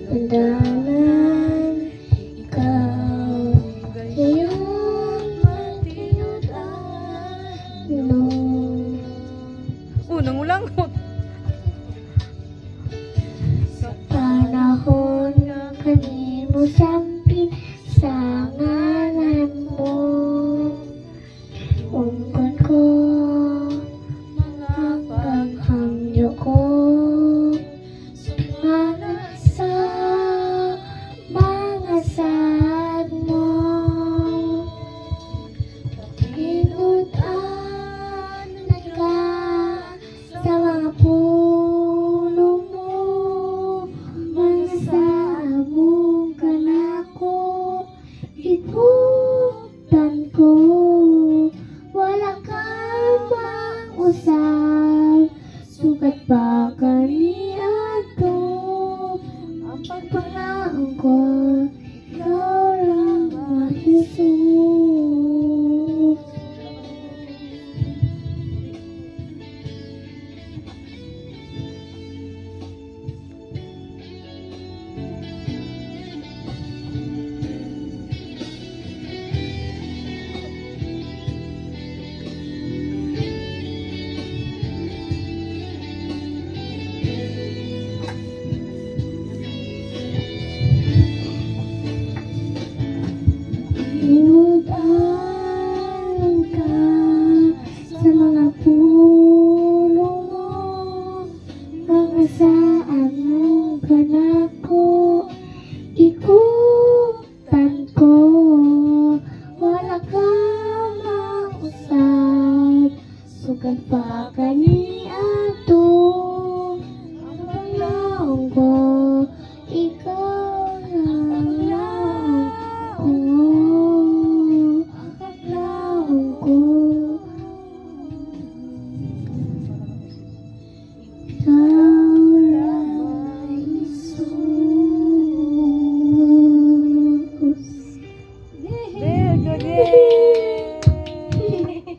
Andaman, ikaw ngayon matinudan Nangulangot. sa panahon ng kalimutan sa ngalan mo. Ungkod ko mga paghamyo ko sa mga sad mo. Pakinutan ka sa mga puno mo, mga saamong kanako, ikutan ko, wala ka mang-usap, sugat pa kaniya to, ang pagpangaan ko, ikaw lang ang Jesus. Inudan ka sa mga puno mo, mga saan mong kanako, ikutan ko, wala ka mausap, sugat pa ka